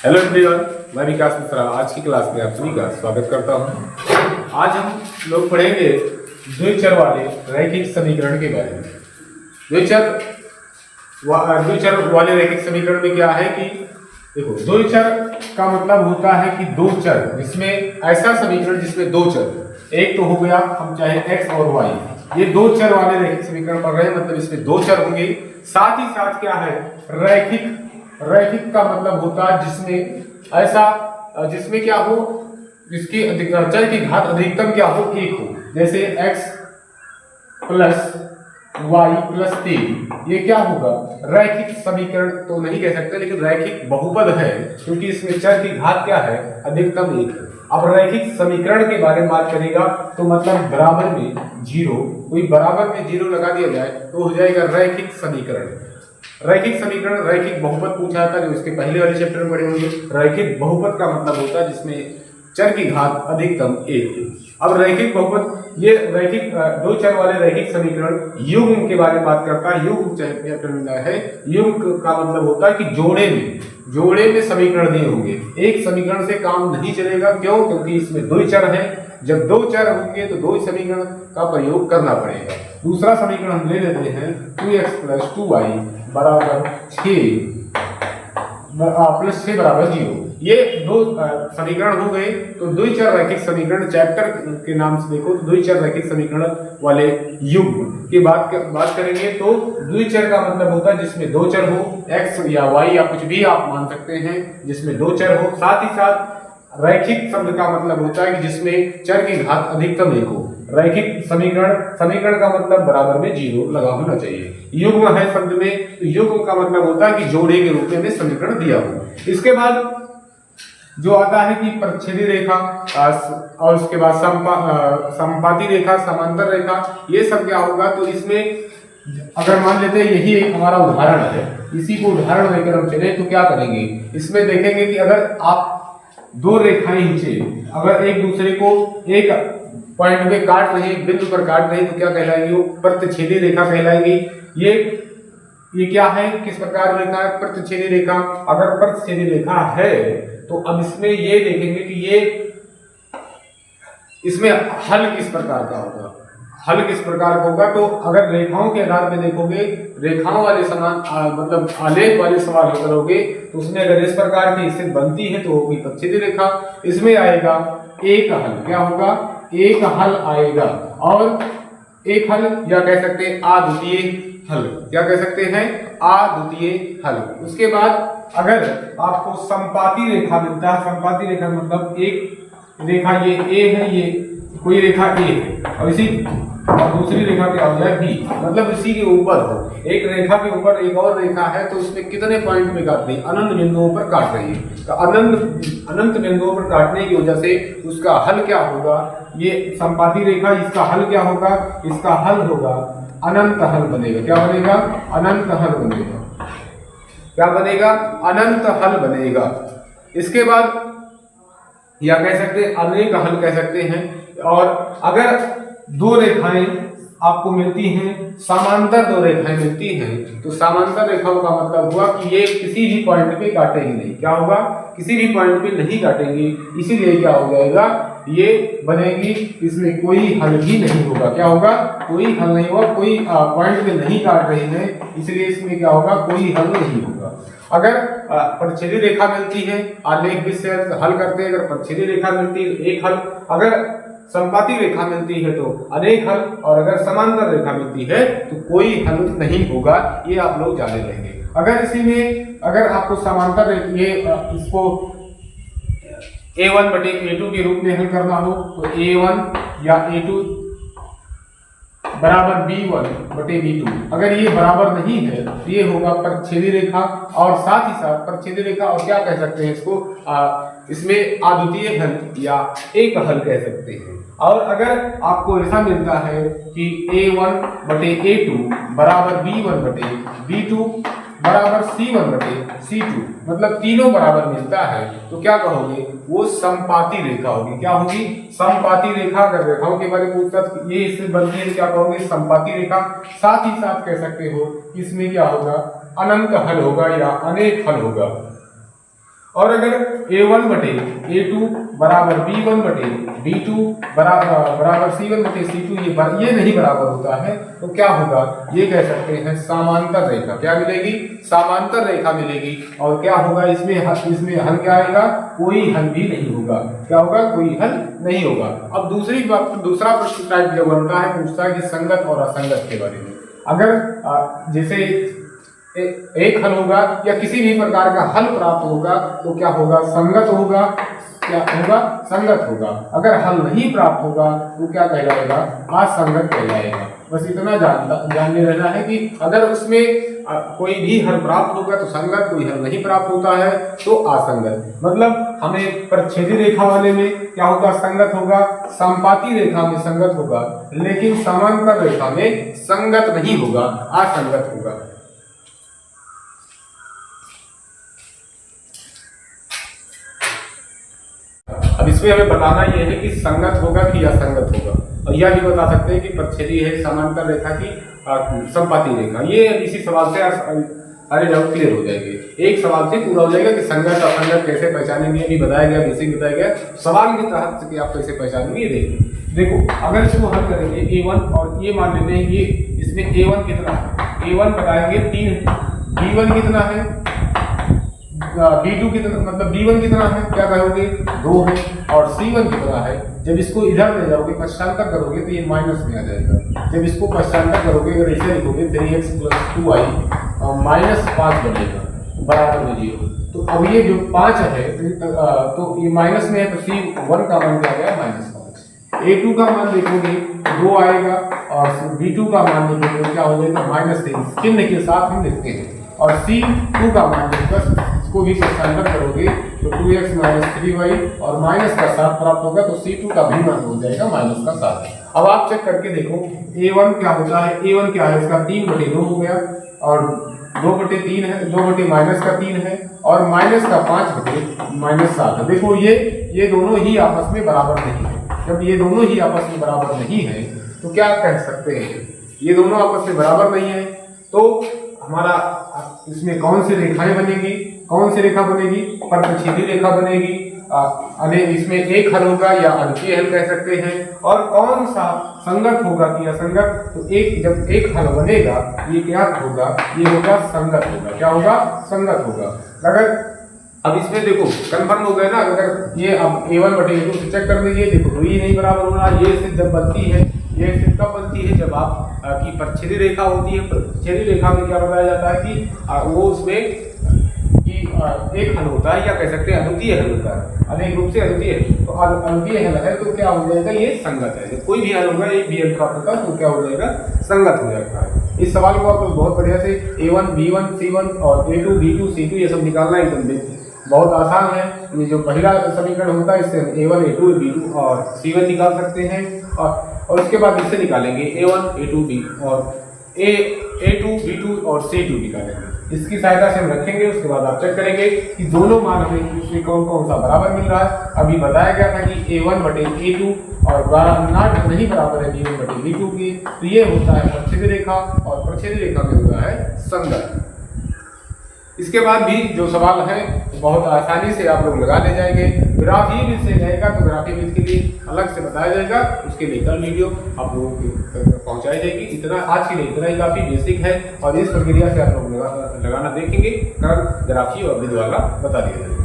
Hello everyone, मैं विकास मिश्रा आज की क्लास में आप सभी का स्वागत करता हूं। आज हम लोग पढ़ेंगे द्विचर वाले रैखिक समीकरण के बारे में। द्विचर वाले रैखिक समीकरण में क्या है कि देखो, द्विचर का मतलब होता है कि दो चर, जिसमें ऐसा समीकरण जिसमें दो चर, एक तो हो गया हम चाहे x और y, ये दो चर वाले रैखिक समीकरण पढ़ रहे हैं, मतलब इसमें दो चर होंगे। साथ ही साथ क्या है, रैखिक का मतलब होता है जिसमें ऐसा जिसमें क्या हो, जिसकी चर की घात अधिकतम क्या हो, एक हो। जैसे x प्लस y प्लस 3, ये क्या होगा, रैखिक समीकरण तो नहीं कह सकते, लेकिन रैखिक बहुपद है, क्योंकि इसमें चर की घात क्या है, अधिकतम एक है। अब रैखिक समीकरण के बारे में बात करेगा तो मतलब बराबर में जीरो, कोई बराबर में जीरो लगा दिया जाए तो हो जाएगा रैखिक समीकरण। रैखिक समीकरण रैखिक बहुपद पूछा था, जो इसके पहले वाले चैप्टर में पढ़े होंगे। रैखिक बहुपद का मतलब होता है जिसमें चर की घात अधिकतम एक है। अब रैखिक बहुपद, ये रैखिक दो चर वाले रैखिक समीकरण युग्म के बारे में बात करता है। युग्म चैप्टर में है, युग्म का मतलब होता है कि जोड़े में समीकरण दिए होंगे। एक समीकरण से काम नहीं चलेगा, क्यों? क्योंकि इसमें दो चर है। जब दो चर होंगे तो दो समीकरण का प्रयोग करना पड़ेगा। दूसरा समीकरण हम ले लेते हैं 2x प्लस 2y बराबर 6 प्लस 6 बराबर 0। ये दो समीकरण हो गए। तो द्विचर रैखिक समीकरण चैप्टर के नाम से देखो तो द्विचर रैखिक समीकरण वाले युग्म की बात करेंगे। तो द्विचर का मतलब होता है जिसमें दो चर हो, x या y या कुछ भी आप मान सकते हैं, जिसमें दो चर हो। साथ ही साथ रैखिक शब्द का मतलब होता है कि जिसमें चर की घात अधिकतम एक हो। रैखिक समीकरण का मतलब बराबर में जीरो लगा होना चाहिए। युग्म है शब्द में, तो युग्म का मतलब होता है कि जोड़े के रूप में समीकरण दिया हो। इसके बाद जो आता है कि परिच्छेदी रेखा और उसके बाद संपाती रेखा, समांतर रेखा, ये सब क्या होगा। तो इसमें अगर मान लेते हैं यही एक हमारा उदाहरण है, इसी को उदाहरण लेकर हम चले तो क्या करेंगे, इसमें देखेंगे कि अगर आप दो रेखाएं खींचे, अगर एक दूसरे को एक पॉइंट पे काट रही, एक बिंदु पर काट रही, तो क्या कहलाएगी, वो प्रतिच्छेदी रेखा कहलाएगी। ये क्या है, किस प्रकार रेखा है, प्रतिच्छेदी रेखा। अगर प्रतिच्छेदी रेखा है तो अब इसमें ये देखेंगे कि ये इसमें हल किस प्रकार का होगा। हल किस प्रकार का होगा, तो अगर रेखाओं के आधार पे देखोगे, रेखाओं वाले समान मतलब आलेख वाले सवाल करोगे, तो उसमें अगर इस प्रकार की स्थिति बनती है तो होगी प्रतिच्छेदी रेखा। इसमें आएगा एक हल, क्या होगा, एक हल आएगा। और एक हल या कह सकते हैं अद्वितीय हल, क्या कह सकते हैं, अद्वितीय हल। उसके बाद अगर आपको संपाती रेखा मिलता है, संपाती रेखा मतलब एक रेखा ये ए है, ये कोई रेखा ए है, और इसी और दूसरी रेखा क्या हो जाए बी, मतलब इसी के ऊपर हो, एक रेखा के ऊपर एक और रेखा है, तो उसमें कितने पॉइंट में काट रही है, अनंत बिंदुओं पर काट रही है। तो अनंत बिंदुओं पर काटने की वजह से उसका हल क्या होगा, ये संपाती रेखा, इसका हल क्या होगा, इसका हल होगा अनंत हल बनेगा। क्या बनेगा, अनंत हल बनेगा। क्या बनेगा, अनंत हल बनेगा। इसके बाद या कह सकते हैं अनेक हल कह सकते हैं। और अगर दो रेखाएं आपको मिलती हैं, समांतर दो रेखाएं मिलती हैं, तो समांतर रेखाओं का मतलब हुआ कि ये किसी भी पॉइंट पे काटेंगे नहीं। क्या होगा, किसी भी पॉइंट पे नहीं काटेंगे, इसीलिए क्या हो जाएगा, ये बनेगी, इसमें कोई हल भी नहीं होगा। क्या होगा, कोई हल नहीं होगा, कोई पॉइंट पे नहीं काट रही है, इसलिए इसमें क्या होगा, कोई हल नहीं होगा। अगर परिच्छेदी रेखा मिलती है, आलेख भी से हल करते हैं, अगर परिच्छेदी रेखा मिलती है एक हल, अगर संपाती रेखा मिलती है तो अनेक हल, और अगर समांतर रेखा मिलती है तो कोई हल नहीं होगा। ये आप लोग जाने लेंगे। अगर इसी में अगर आपको समांतर ये इसको a1 बटे a2 के रूप में हल करना हो, तो a1 या a2 बराबर b1 बटे b2, अगर ये बराबर नहीं है तो ये होगा परिच्छेदी रेखा। और साथ ही साथ परिच्छेदी रेखा, और क्या कह सकते हैं इसको, इसमें अद्वितीय हल या एक हल कह सकते हैं। और अगर आपको ऐसा मिलता है कि a1 बटे a2 बराबर b1 बटे b2 बराबर c1 बटे c2, मतलब तीनों बराबर मिलता है, तो क्या कहोगे, वो संपाती रेखा होगी। क्या होगी, संपाती रेखा। अगर रेखाओं के बारे में पूछता तो ये इससे बनती है, क्या कहोगे, संपाती रेखा। साथ ही साथ कह सकते हो इसमें क्या होगा, अनंत हल होगा या अनेक हल होगा। और अगर A1 बटे A2 बराबर B1 बटे B2 बराबर C1 बटे C2 ये नहीं बराबर होता है तो क्या होगा, ये कह सकते हैं समांतर रेखा। क्या मिलेगी? समांतर रेखा मिलेगी। और क्या होगा इसमें हल क्या आएगा? कोई हल भी नहीं होगा। क्या होगा? कोई हल नहीं होगा। अब दूसरा प्रश्न टाइप जो बनता है पूछता है कि संगत और असंगत के बारे में। अगर जैसे एक हल होगा या किसी भी प्रकार का हल प्राप्त होगा तो क्या होगा? संगत होगा। क्या होगा? संगत होगा। अगर हल नहीं प्राप्त होगा तो क्या कहलाएगा? असंगत कहलाएगा। बस इतना जानने रहना है कि अगर उसमें कोई भी हल प्राप्त होगा तो संगत, कोई हल नहीं प्राप्त होता है तो असंगत। मतलब हमें प्रच्छेदी रेखा वाले में क्या होगा? संगत होगा। समपाती रेखा में संगत होगा, लेकिन समांतर रेखा में संगत नहीं होगा, असंगत होगा। अब इसमें हमें बताना यह है कि संगत होगा कि असंगत होगा, और यह भी बता सकते हैं कि प्रच्छेदी है समांतर रेखा की समपाती रेखा। ये इसी सवाल से सारे डाउट क्लियर हो जाएंगे। एक सवाल से पूरा हो जाएगा कि संगत असंगत कैसे पहचानेंगे, अभी बताया गया, बेसिक बताया गया। सवाल के तहत से कि आप कैसे पहचानेंगे ये देखिए। देखो अगर इसको हल करेंगे A1 और ये मान लेते हैं ये इसमें A1 कितना है? A1 बताएंगे 3 है। B1 कितना है? B2 कितना, मतलब B1 कितना है? क्या कहोगे? 2 है। और C1 कितना है? जब इसको इधर ले जाओगे, पश्चांतर करोगे तो ये माइनस में आ जाएगा। जब इसको पश्चांतर करोगे, अगर इसे लिखोगे 3x + 2y -5 बनेगा बराबर में 0। तो अब ये जो 5 है तो ये माइनस में है तो C1 का मान क्या आ गया? -5। A2 का मान देखोगे 2 आएगा और B2 का मान देखोगे क्या हो जाएगा? -3 चिन्ह के साथ हम लिखते हैं। और C2 का मान देखकर इसको भी पश्चांतर करोगे तो 2x - 3y और माइनस का 7 प्राप्त होगा, तो C2 का भी मान हो जाएगा -7। अब आप चेक करके देखो A1 क्या होता है? A1 क्या है? इसका 3/2 हो गया और 2/3 है, 2/-3 है और माइनस का 5/-7 है। देखो ये दोनों ही आपस में बराबर नहीं है। जब ये दोनों ही आपस में बराबर नहीं है तो क्या कह सकते हैं? ये दोनों आपस में बराबर नहीं है तो हमारा इसमें कौन सी रेखाएं बनेगी? कौन सी रेखा बनेगी? प्रच्छेदी रेखा बनेगी। इसमें एक हल होगा या अद्वितीय हल कह सकते हैं। और कौन सा संगत होगा कि असंगत? तो जब एक हल बनेगा ये क्या होगा? ये होगा संगत होगा। क्या होगा? संगत होगा। अगर अब इसमें देखो कंफर्म हो गया ना, अगर ये अब A1/A2 से चेक कर लीजिए। देखो तो ये नहीं बराबर होना, ये स्थिति जब बनती है, ये स्थिति कब बनती है? जब आप की प्रच्छेदी रेखा होती है। प्रच्छेदी रेखा में क्या बताया जाता है कि वो उसमें एक हल होता है या कह सकते हैं अद्वितीय हल होता है, अनेक रूप से अद्वितीय है। तो अद्वितीय हल है तो क्या हो जाएगा? ये संगत है। जब कोई भी हल होगा, एक भी हल प्राप्त होगा तो क्या हो जाएगा? संगत हो जाता है। इस सवाल को आप बहुत बढ़िया से A1 B1 C1 और A2 B2 C2 ये सब निकालना एकदम बहुत आसान है। ये जो पहला समीकरण होता है इससे A1 A2 B2 और C1 निकाल सकते हैं और उसके बाद इससे निकालेंगे A1 A2 B और A2 B2 और C2 निकालेंगे। इसकी सहायता से हम रखेंगे। उसके बाद आप चेक करेंगे कि दोनों मान हमें इसमें कौन सा बराबर मिल रहा है। अभी बताया गया था कि A1/A2 और नाट नहीं बराबर है B1/B2 की, तो ये होता है प्रच्छेदी रेखा और प्रच्छेदी रेखा में होता है संगत। इसके बाद भी जो सवाल है बहुत आसानी से आप लोग लगा ले जाएंगे। ग्राफी विध से जाएगा तो ग्राफी विध के लिए अलग से बताया जाएगा, उसके लिए कल वीडियो आप लोगों की पहुंचाई जाएगी। इतना आज के लिए इतना ही काफी बेसिक है और इस प्रक्रिया से आप लोग लगाना देखेंगे। कल ग्राफी और विध वाला बता दिया जाएगा।